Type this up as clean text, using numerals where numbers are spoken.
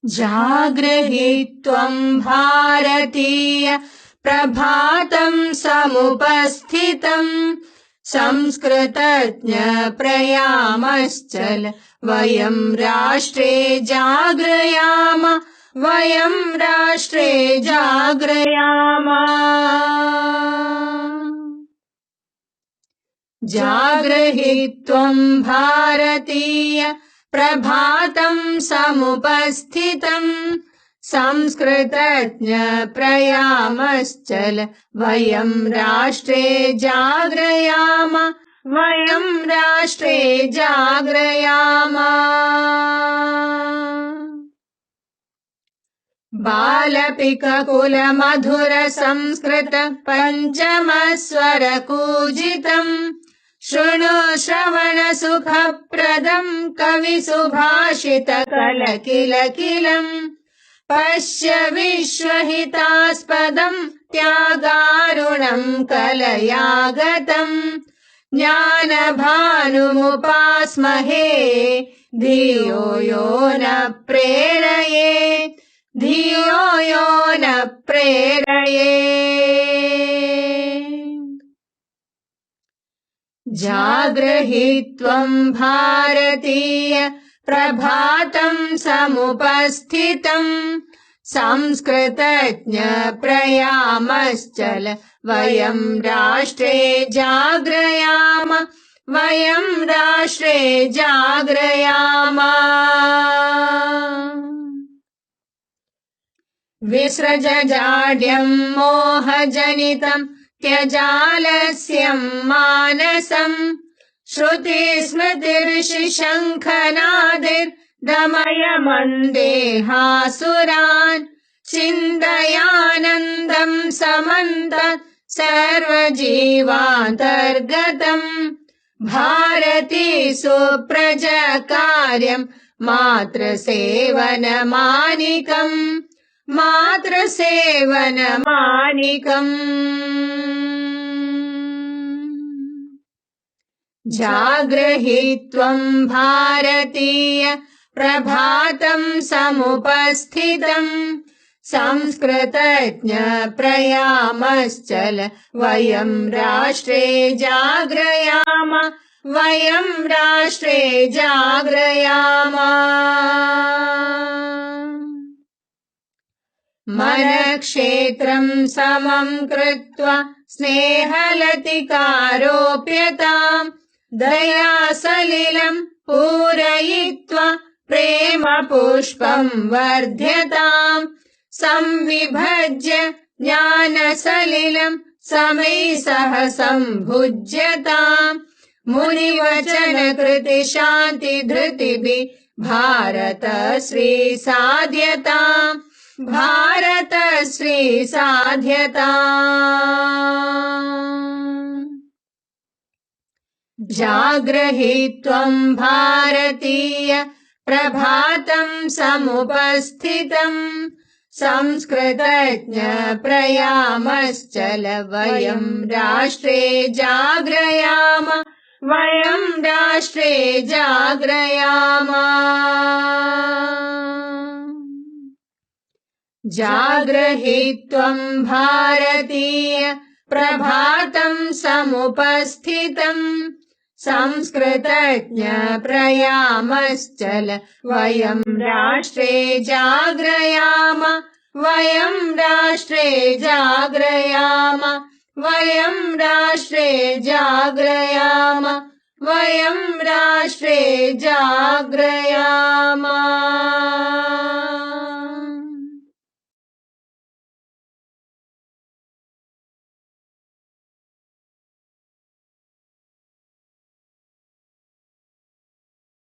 जागृहि त्वम् भारतीय प्रभातम् समुपस्थितम् संस्कृतज्ञ प्रयामश्चल वयम् राष्ट्रे जाग्रयाम वयम् राष्ट्रे जाग्रयाम जागृहि त्वम् भारतीय प्रभातम् समुपस्थितम् संस्कृतज्ञ प्रयामश्चल वयम् राष्ट्रे जाग्रयाम वयम् राष्ट्रे जाग्रयाम बालपिककुलमधुर संस्कृत पञ्चमस्वरकूजितम् शृणु श्रवणसुखप्रदम् कविसुभाषितकलकिलकिलम् पश्य विश्वहितास्पदम् त्यागारुणम् कलयागतम् ज्ञानभानुमुपास्महे धियो यो न प्रेरयेत् धियो यो न प्रेरयेत् जागृहि त्वम् भारतीय प्रभातम् समुपस्थितम् संस्कृतज्ञ प्रयामश्चल वयम् राष्ट्रे जाग्रयाम वयम् राष्ट्रे जाग्रयाम विसृज जाड्यम् मोहजनितम् त्यजालस्यम् मानसम् श्रुतिस्मृतिर्षिशङ्खनादिर्दमय मन्देहासुरान् चिन्तयानन्दम् समन्तत् सर्वजीवान्तर्गतम् भारती सुप्रजकार्यम् मातृसेवनमानिकम् मातृसेवनमानिकम् जागृहि त्वम् भारतीय प्रभातम् समुपस्थितम् संस्कृतज्ञ प्रयामश्चल वयम् राष्ट्रे जाग्रयाम वयम् राष्ट्रे जाग्रयाम मनक्षेत्रम् समम् कृत्वा स्नेहलतिकारोप्यताम् दयासलिलम् पूरयित्वा प्रेम पुष्पम् वर्ध्यताम् संविभज्य ज्ञानसलिलम् समै सह सम्भुज्यताम् मुनिवचनकृति शान्ति धृतिभिः भारत श्री साध्यताम् भारत श्री साध्यताम् जागृहि त्वम् भारतीय प्रभातम् समुपस्थितम् संस्कृतज्ञ प्रयामश्चल वयम् राष्ट्रे जाग्रयाम वयम् राष्ट्रे जाग्रयाम जागृहि त्वम् भारतीय प्रभातम् समुपस्थितम् संस्कृतज्ञ प्रयामश्चल वयम् राष्ट्रे जाग्रयाम वयम् राष्ट्रे जाग्रयाम वयम् राष्ट्रे जाग्रयाम वयम् राष्ट्रे जाग्रयाम